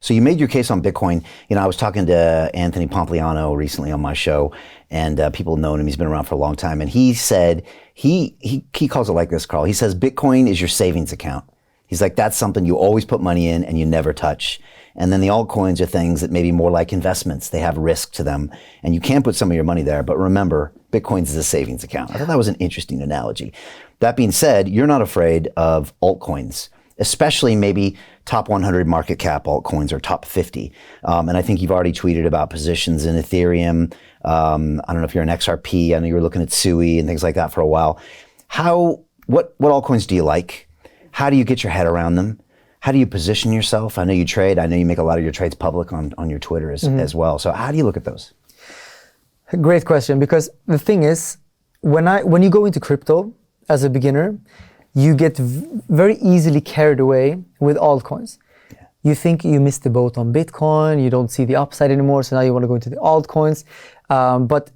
So you made your case on Bitcoin. I was talking to Anthony Pompliano recently on my show, and people have known him. He's been around for a long time. And he said, he calls it like this, Carl. He says, Bitcoin is your savings account. He's like, that's something you always put money in and you never touch. And then the altcoins are things that may be more like investments. They have risk to them, and you can put some of your money there. But remember, Bitcoins is a savings account. I thought that was an interesting analogy. That being said, you're not afraid of altcoins, especially maybe top 100 market cap altcoins or top 50. And I think you've already tweeted about positions in Ethereum. I don't know if you're an XRP. I know you were looking at SUI and things like that for a while. What altcoins do you like? How do you get your head around them? How do you position yourself? I know you trade. I know you make a lot of your trades public on your Twitter as well. So how do you look at those? Great question, because the thing is, when you go into crypto as a beginner, you get very easily carried away with altcoins. Yeah. You think you missed the boat on Bitcoin, you don't see the upside anymore, so now you want to go into the altcoins. But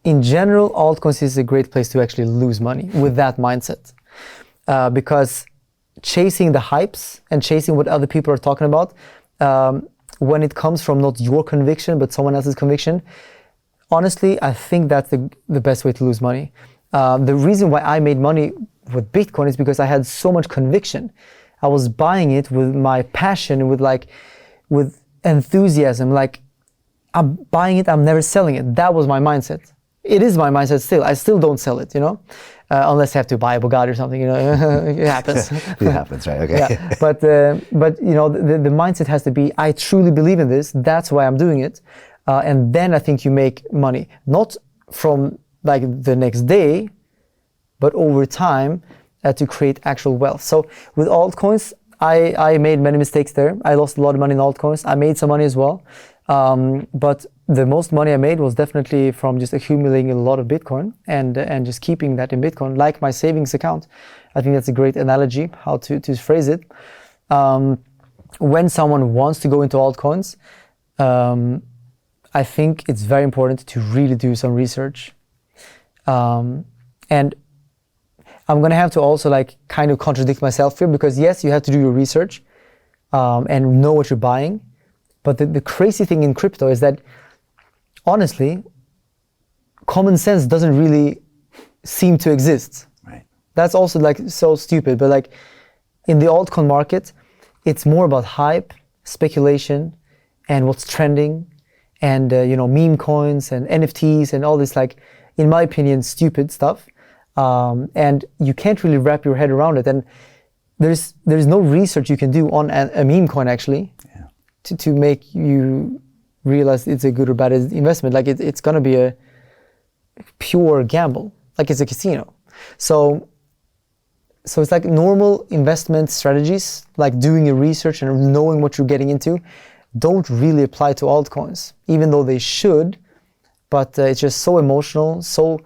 in general, altcoins is a great place to actually lose money with that mindset. Because chasing the hypes and chasing what other people are talking about, when it comes from not your conviction, but someone else's conviction, honestly, I think that's the best way to lose money. The reason why I made money with Bitcoin is because I had so much conviction. I was buying it with my passion, with enthusiasm. Like, I'm buying it, I'm never selling it. That was my mindset. It is my mindset still. I still don't sell it, unless I have to buy a Bugatti or something, it happens. It happens, right? Okay. Yeah. But the mindset has to be, I truly believe in this. That's why I'm doing it. And then I think you make money, not from like the next day, but over time to create actual wealth. So with altcoins, I made many mistakes there. I lost a lot of money in altcoins. I made some money as well. But the most money I made was definitely from just accumulating a lot of Bitcoin and just keeping that in Bitcoin, like my savings account. I think that's a great analogy how to phrase it. When someone wants to go into altcoins, I think it's very important to really do some research. And I'm going to have to also kind of contradict myself here, because yes, you have to do your research and know what you're buying. But the crazy thing in crypto is that, honestly, common sense doesn't really seem to exist. Right. That's also so stupid. But in the altcoin market, it's more about hype, speculation, and what's trending, and meme coins and NFTs and all this in my opinion, stupid stuff. And you can't really wrap your head around it. And there's no research you can do on a meme coin actually. Yeah. To make you realize it's a good or bad investment. It's going to be a pure gamble, it's a casino. So it's like normal investment strategies, like doing your research and knowing what you're getting into, don't really apply to altcoins, even though they should. But it's just so emotional, so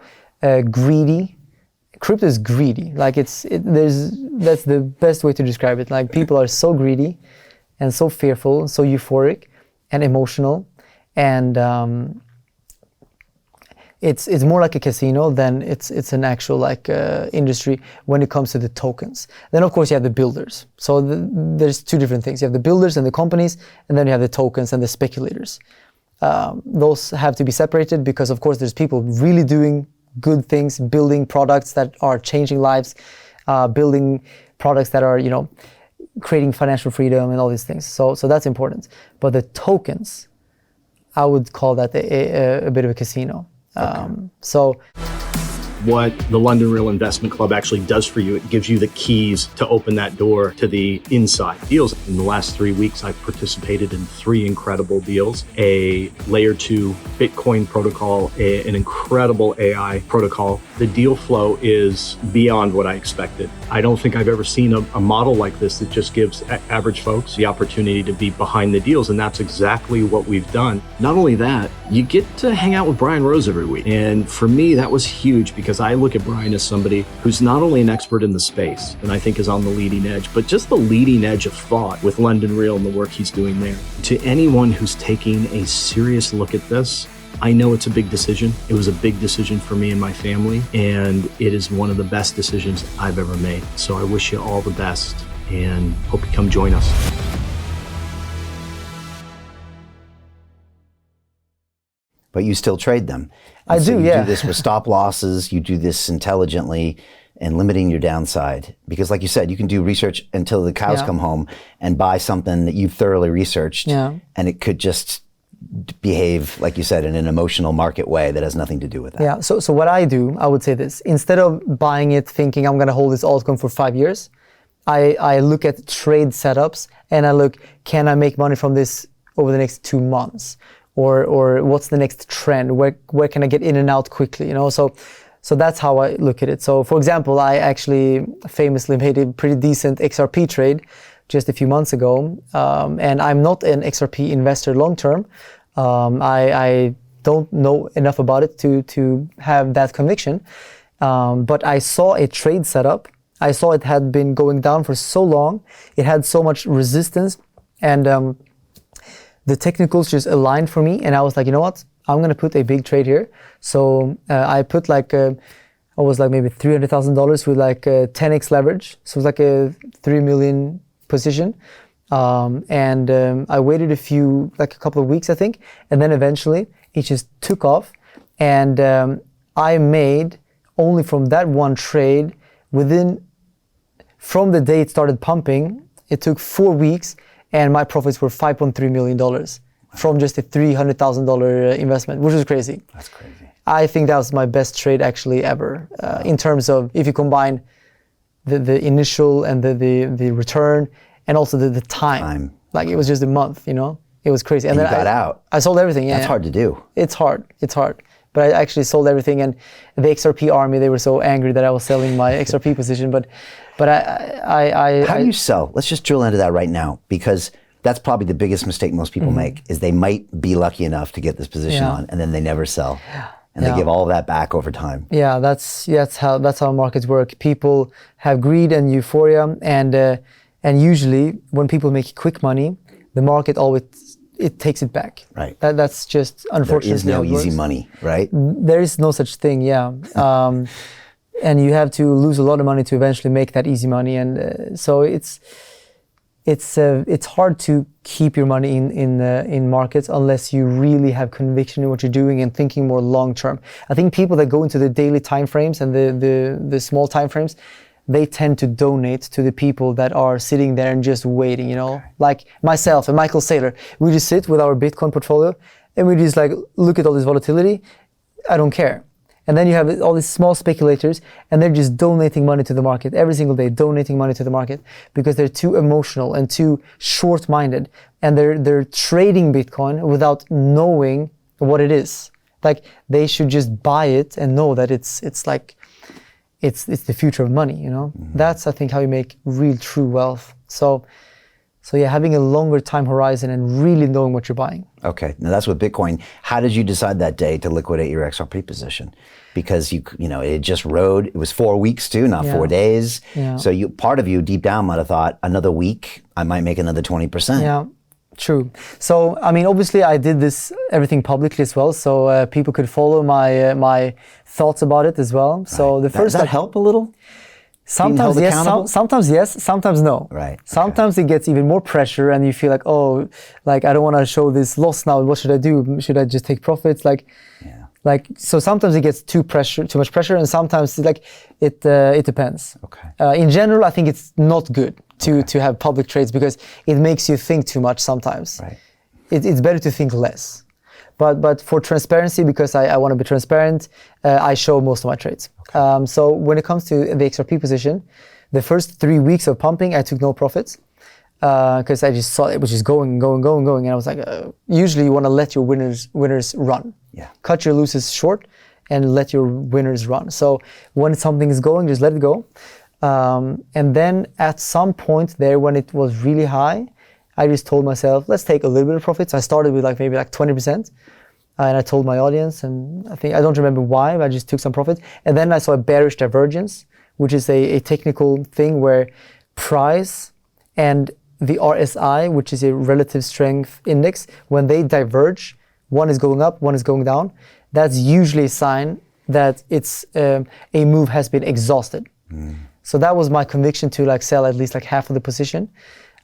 greedy. Crypto is greedy. That's the best way to describe it. People are so greedy and so fearful and so euphoric and emotional, and it's more like a casino than it's an actual industry when it comes to the tokens. Then of course you have the builders. So there's two different things. You have the builders and the companies, and then you have the tokens and the speculators. Those have to be separated, because of course there's people really doing good things, building products that are changing lives, building products that are creating financial freedom and all these things. So that's important. But the tokens, I would call that a bit of a casino. Okay. What the London Real Investment Club actually does for you, it gives you the keys to open that door to the inside deals. In the last 3 weeks, I've participated in 3 incredible deals: a layer 2 Bitcoin protocol, an incredible AI protocol. The deal flow is beyond what I expected. I don't think I've ever seen a model like this that just gives average folks the opportunity to be behind the deals, and that's exactly what we've done. Not only that, you get to hang out with Brian Rose every week, and for me, that was huge, because I look at Brian as somebody who's not only an expert in the space, and I think is on the leading edge, but just the leading edge of thought with London Real and the work he's doing there. To anyone who's taking a serious look at this, I know it's a big decision. It was a big decision for me and my family, and it is one of the best decisions I've ever made. So I wish you all the best and hope you come join us. but you still trade them. I do, you yeah. do this with stop losses, you do this intelligently and limiting your downside. Because like you said, you can do research until the cows come home and buy something that you've thoroughly researched, and it could just behave, like you said, in an emotional market way that has nothing to do with that. Yeah, so what I do, I would say this, instead of buying it thinking I'm gonna hold this altcoin for 5 years, I look at trade setups and I look, can I make money from this over the next 2 months? Or what's the next trend? Where can I get in and out quickly? You know, so that's how I look at it. So for example, I actually famously made a pretty decent XRP trade just a few months ago, and I'm not an XRP investor long term. I don't know enough about it to have that conviction, but I saw a trade setup. I saw it had been going down for so long. It had so much resistance, and the technicals just aligned for me. And I was like, you know what? I'm gonna put a big trade here. So I put like maybe $300,000 with like 10x leverage. So it was like a 3 million position. And I waited a couple of weeks, I think. And then eventually it just took off. And I made only from that one trade from the day it started pumping, it took 4 weeks and my profits were $5.3 million from just a $300,000 investment, which was crazy. That's crazy. I think that was my best trade actually ever, in terms of if you combine the initial and the return and also the time. Like it was just a month, you know? It was crazy. And then you got out. I sold everything. That's hard to do. It's hard. But I actually sold everything, and the XRP army, they were so angry that I was selling my XRP position. But How do you sell? Let's just drill into that right now, because that's probably the biggest mistake most people make, is they might be lucky enough to get this position on, and then they never sell. And they give all of that back over time. Yeah, that's how markets work. People have greed and euphoria, and usually when people make quick money, the market always takes it back. Right. That's just unfortunately. There is no easy money, right? There is no such thing. Yeah. And you have to lose a lot of money to eventually make that easy money, and so it's hard to keep your money in markets unless you really have conviction in what you're doing and thinking more long term. I think people that go into the daily time frames and the small time frames, they tend to donate to the people that are sitting there and just waiting, you know, like myself and Michael Saylor. We just sit with our Bitcoin portfolio and we just like look at all this volatility. I don't care. And then you have all these small speculators, and they're just donating money to the market every single day, donating money to the market because they're too emotional and too short-minded, and they're trading Bitcoin without knowing what it is. Like they should just buy it and know that it's the future of money. You know, that's I think how you make real true wealth. So yeah, having a longer time horizon and really knowing what you're buying. Okay, now that's with Bitcoin. How did you decide that day to liquidate your XRP position? Because you know it just rode. It was 4 weeks too, not 4 days. Yeah. So part of you deep down might have thought, another week, I might make another 20%. Yeah, true. So I mean, obviously, I did everything publicly as well, so people could follow my thoughts about it as well. Right. So the first does that help a little? Sometimes yes, sometimes yes, sometimes no. Right. Sometimes it gets even more pressure, and you feel like, oh, like I don't want to show this loss now. What should I do? Should I just take profits? So sometimes it gets too much pressure, and sometimes it depends. Okay. In general, I think it's not good to have public trades because it makes you think too much sometimes. Right. It's better to think less. But for transparency, because I want to be transparent, I show most of my trades. Okay. So when it comes to the XRP position, the first 3 weeks of pumping, I took no profits because I just saw it was just going. And I was like, usually you want to let your winners run. Yeah. Cut your losses short and let your winners run. So when something is going, just let it go. And then at some point there, when it was really high, I just told myself, let's take a little bit of profits. I started with maybe 20%. And I told my audience, and I don't remember why, but I just took some profits. And then I saw a bearish divergence, which is a technical thing where price and the RSI, which is a relative strength index, when they diverge, one is going up, one is going down, that's usually a sign that it's a move has been exhausted. So that was my conviction to sell at least half of the position.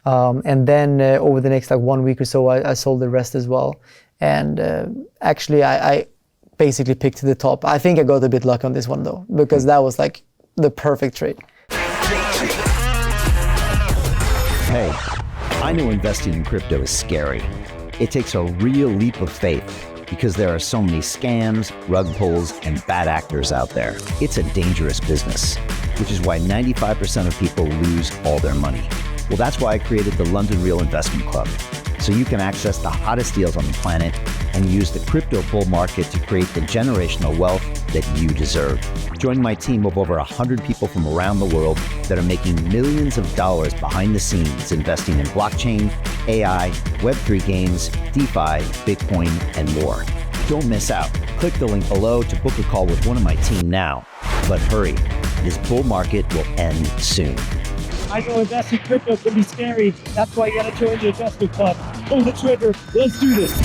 And then over the next 1 week or so, I sold the rest as well. And actually, I basically picked the top. I think I got a bit luck on this one though, because that was like the perfect trade. Hey, I know investing in crypto is scary. It takes a real leap of faith because there are so many scams, rug pulls, and bad actors out there. It's a dangerous business, which is why 95% of people lose all their money. Well, that's why I created the London Real Investment Club, so you can access the hottest deals on the planet and use the crypto bull market to create the generational wealth that you deserve. Join my team of over 100 people from around the world that are making millions of dollars behind the scenes investing in blockchain, AI, Web3 games, DeFi, Bitcoin, and more. Don't miss out. Click the link below to book a call with one of my team now. But hurry, this bull market will end soon. I know investing in crypto can be scary. That's why you gotta join the investment club. Pull the trigger. Let's do this.